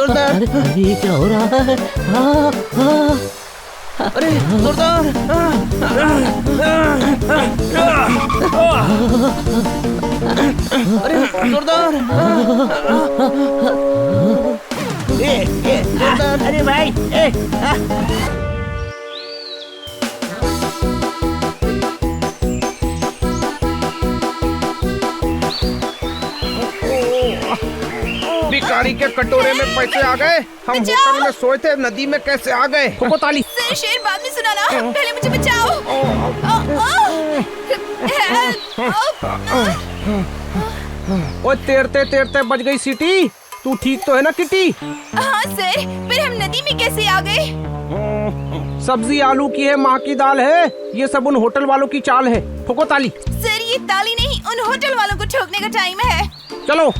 जोरदार। अरे ये क्या हो रहा है? अरे जोरदार। अरे जोरदार। जोरदार। अरे भाई भिखारी के कटोरे में पैसे आ गए। हम होटल में सोए थे, नदी में कैसे आ गए? कोको ताली। सर शेर बाद में सुनाना, पहले मुझे बचाओ। ओ तैरते तैरते बच गई सीटी। तू ठीक तो है ना किटी? हाँ सर, पर हम नदी में कैसे आ गए? सब्जी आलू की है, माँ की दाल है, ये सब उन होटल वालों की चाल है। ठोको ताली। सर ये ताली नहीं, उन होटल वालों को ठोकने का टाइम है। चलो।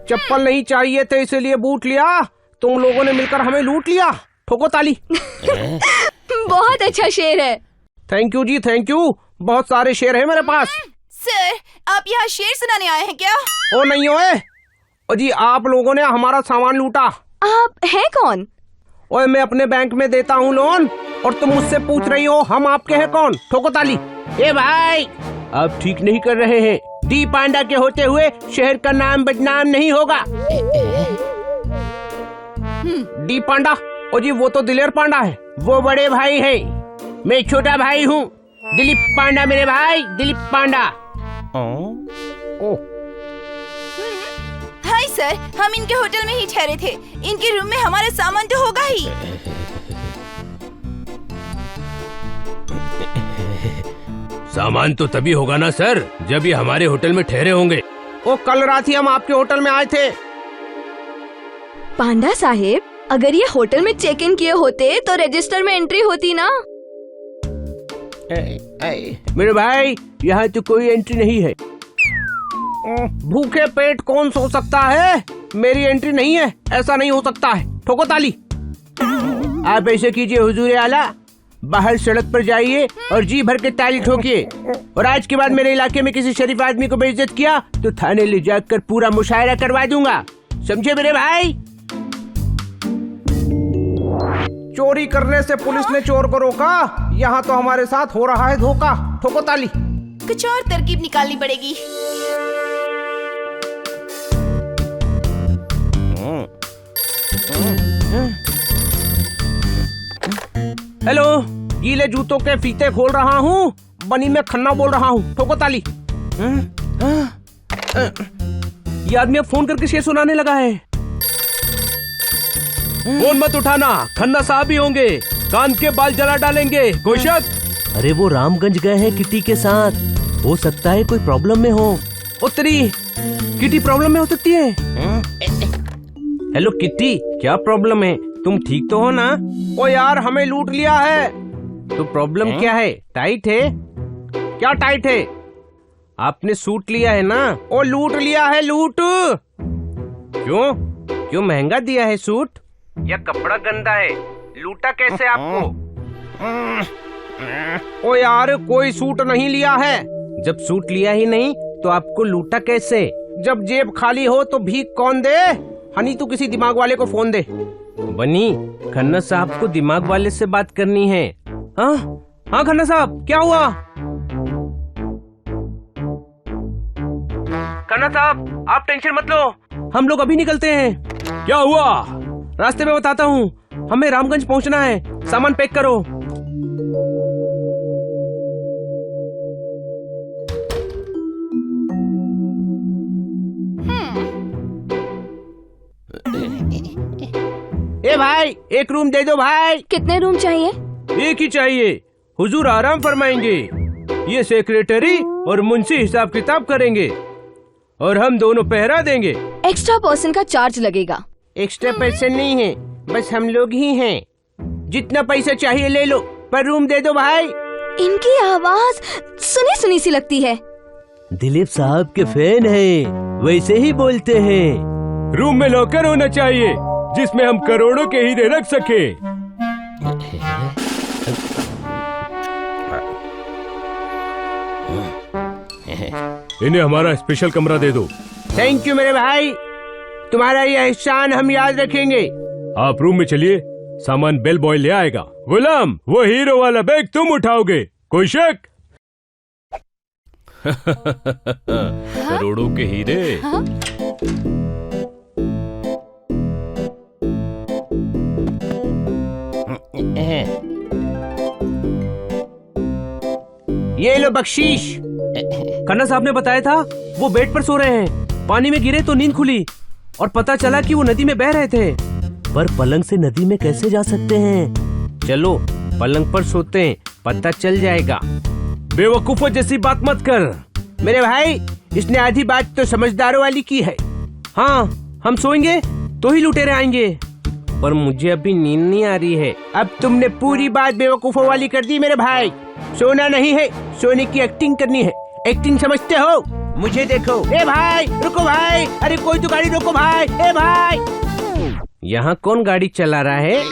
चप्पल नहीं चाहिए थे इसलिए बूट लिया। तुम लोगों ने मिलकर हमें लूट लिया। ठोको ताली। बहुत अच्छा शेर है। Thank you ji, thank you. बहुत सारे शेर है मेरे पास। सर आप यहाँ शेर सुनाने आए हैं क्या? ओ नहीं ओए। ओ जी आप लोगों ने हमारा सामान लूटा। आप हैं कौन? ओए मैं अपने बैंक में देता हूँ लोन और तुम मुझसे पूछ रही हो हम आपके हैं कौन? ठोको ताली। ए भाई आप ठीक नहीं कर रहे हैं। डी पांडा के होते हुए शहर का नाम बदनाम नहीं होगा। डी पांडा? ओ जी वो तो दिलेर पांडा है, वो बड़े भाई है, मैं छोटा भाई हूँ। दिलीप पांडा मेरे भाई, दिलीप पांडा। हाय सर, हम इनके होटल में ही ठहरे थे। इनके रूम में हमारा सामान तो होगा ही। सामान तो तभी होगा ना सर जब ये हमारे होटल में ठहरे होंगे। ओ कल रात ही हम आपके होटल में आए थे। पांडा साहेब, अगर ये होटल में चेक इन किए होते तो रजिस्टर में एंट्री होती ना। मेरे भाई यहाँ तो कोई एंट्री नहीं है। भूखे पेट कौन सो सकता है? मेरी एंट्री नहीं है, ऐसा नहीं हो सकता है। ठोको ताली। आप ऐसे कीजिए हुजूर आला, बाहर सड़क पर जाइए और जी भर के ताली ठोकिए। और आज के बाद मेरे इलाके में किसी शरीफ आदमी को बेइज्जत किया तो थाने ले जाकर पूरा मुशायरा करवा दूंगा, समझे मेरे भाई? चोरी करने से पुलिस ने चोर को रोका, यहाँ तो हमारे साथ हो रहा है धोखा। ठोको ताली। कुछ और तरकीब निकालनी पड़ेगी। हेलो, गीले जूतों के फीते खोल रहा हूँ, बनी में खन्ना बोल रहा हूँ। ठोको ताली। ये आदमी अब फोन करके शेर सुनाने लगा है। फोन मत उठाना, खन्ना साहब ही होंगे, कान के बाल जला डालेंगे। कोई शक? अरे वो रामगंज गए हैं किटी के साथ, हो सकता है कोई प्रॉब्लम में हो। उत्तरी किटी प्रॉब्लम में हो सकती है। हेलो किटी, क्या प्रॉब्लम है? तुम ठीक तो हो ना? ओ यार हमें लूट लिया है। तो प्रॉब्लम क्या है? टाइट है? क्या टाइट है? आपने सूट लिया है ना? ओ लूट लिया है, लूट। क्यों क्यों महंगा दिया है सूट? या कपड़ा गंदा है? लूटा कैसे आपको? ओ यार कोई सूट नहीं लिया है। जब सूट लिया ही नहीं तो आपको लूटा कैसे? जब जेब खाली हो तो भीख कौन दे? हनी तू किसी दिमाग वाले को फोन दे। बनी, खन्ना साहब को दिमाग वाले से बात करनी है। हाँ हाँ खन्ना साहब, क्या हुआ? खन्ना साहब आप टेंशन मत लो, हम लोग अभी निकलते हैं। क्या हुआ? रास्ते में बताता हूँ, हमें रामगंज पहुँचना है, सामान पैक करो। ए भाई एक रूम दे दो भाई। कितने रूम चाहिए? एक ही चाहिए, हुजूर आराम फरमाएंगे। ये सेक्रेटरी और मुंशी हिसाब किताब करेंगे और हम दोनों पहरा देंगे। एक्स्ट्रा पर्सन का चार्ज लगेगा। एक्स्ट्रा पर्सन नहीं है, बस हम लोग ही हैं। जितना पैसा चाहिए ले लो, पर रूम दे दो भाई। इनकी आवाज सुनी सुनी सी लगती है। दिलीप साहब के फैन हैं, वैसे ही बोलते हैं। रूम में लॉकर होना चाहिए जिसमें हम करोड़ों के हीरे रख सके। इन्हें हमारा स्पेशल कमरा दे दो। थैंक यू मेरे भाई, तुम्हारा यह एहसान हम याद रखेंगे। आप रूम में चलिए, सामान बेल बॉय ले आएगा। गुलाम, वो हीरो वाला बैग तुम उठाओगे, कोई शक? करोड़ों के हीरे। ये लो बख्शीश। खन्ना साहब ने बताया था वो बेड पर सो रहे हैं, पानी में गिरे तो नींद खुली और पता चला कि वो नदी में बह रहे थे। पर पलंग से नदी में कैसे जा सकते हैं? चलो पलंग पर सोते हैं, पता चल जाएगा। बेवकूफों जैसी बात मत कर। मेरे भाई, इसने आधी बात तो समझदारों वाली की है। हाँ, हम सोएंगे तो ही लुटेरे आएंगे। पर मुझे अभी नींद नहीं आ रही है। अब तुमने पूरी बात बेवकूफों वाली कर दी मेरे भाई। सोना नहीं है, सोने की एक्टिंग करनी है। एक्टिंग समझते हो? मुझे देखो। ए भाई रुको भाई, अरे कोई तो गाड़ी रोको भाई। ए भाई, यहाँ कौन गाड़ी चला रहा है?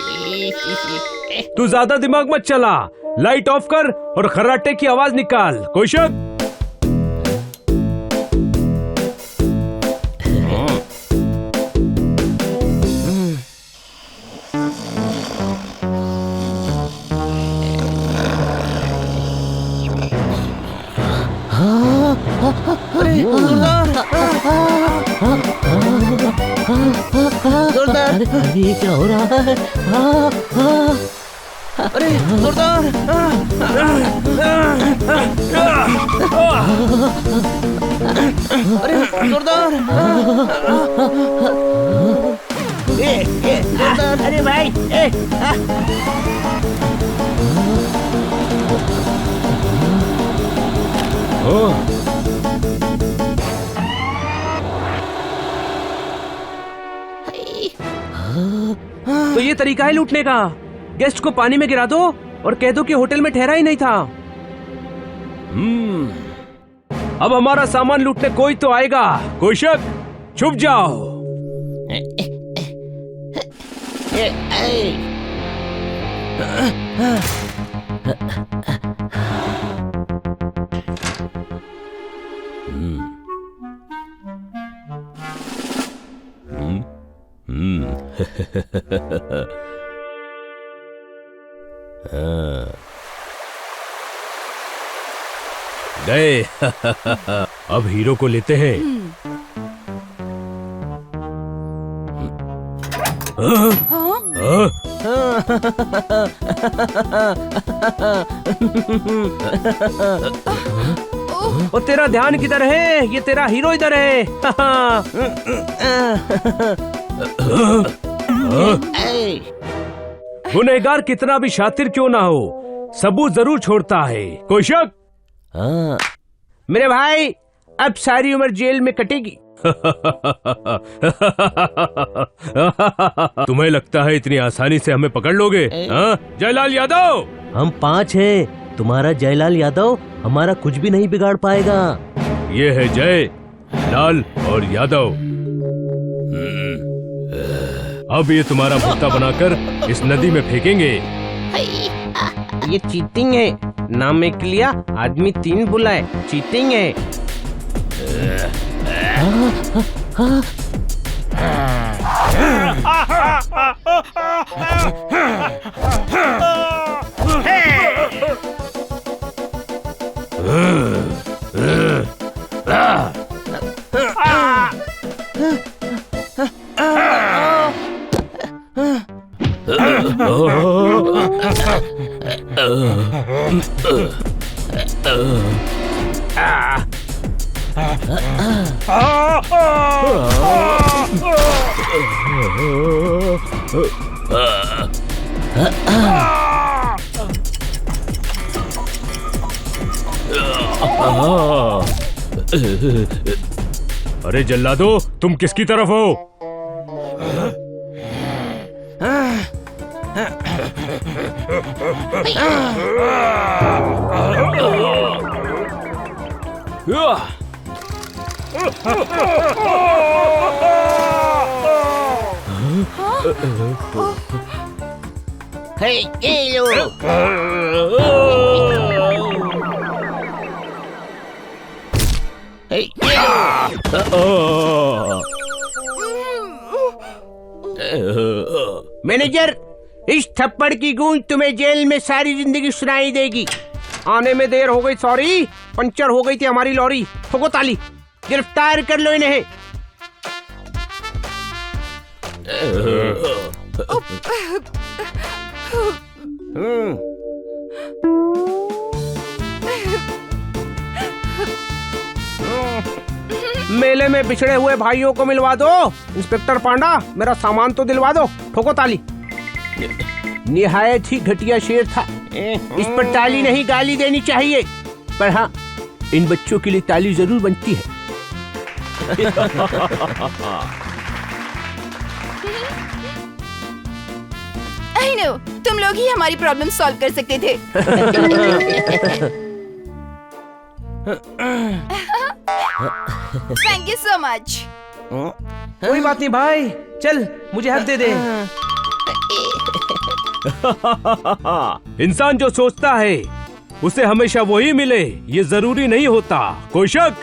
तू ज्यादा दिमाग मत चला, लाइट ऑफ कर और खर्राटे की आवाज निकाल, कोई शक? अरे ये क्या हो रहा है? अरे जोरदार! अरे जोरदार! अरे भाई, तो ये तरीका है लूटने का। गेस्ट को पानी में गिरा दो और कह दो कि होटल में ठहरा ही नहीं था। अब हमारा सामान लूटने कोई तो आएगा, कोई शक? छुप जाओ। गए। अब हीरो को लेते हैं। और तेरा ध्यान किधर है? ये तेरा हीरो इधर है। गुनहगार कितना भी शातिर क्यों ना हो, सबूत जरूर छोड़ता है, कोई शक? मेरे भाई, अब सारी उम्र जेल में कटेगी। तुम्हें लगता है इतनी आसानी से हमें पकड़ लोगे? जयलाल यादव, हम 5 हैं, तुम्हारा जयलाल यादव हमारा कुछ भी नहीं बिगाड़ पाएगा। ये है जय, लाल और यादव। अब ये तुम्हारा भुट्टा बनाकर इस नदी में फेंकेंगे। ये चीटिंग है। नाम एक लिया, आदमी 3 बुलाए। चीटिंग है। अरे जल्लादो, तुम किसकी तरफ हो? हे ये लो हे ये मैनेजर, इस थप्पड़ की गूंज तुम्हें जेल में सारी जिंदगी सुनाई देगी। आने में देर हो गई, सॉरी, पंचर हो गई थी हमारी लॉरी। ठोको ताली, गिरफ्तार कर लो इन्हें। मेले में बिछड़े हुए भाइयों को मिलवा दो। इंस्पेक्टर पांडा, मेरा सामान तो दिलवा दो। ठोको ताली। निहायत ही घटिया शेर था, इस पर ताली नहीं गाली देनी चाहिए। पर हाँ, इन बच्चों के लिए ताली जरूर बनती है। आई नो, तुम लोग ही हमारी प्रॉब्लम सॉल्व कर सकते थे। Thank you so much. कोई बात नहीं भाई, चल मुझे हक दे दे। इंसान जो सोचता है उसे हमेशा वही मिले, ये जरूरी नहीं होता। कोई शक?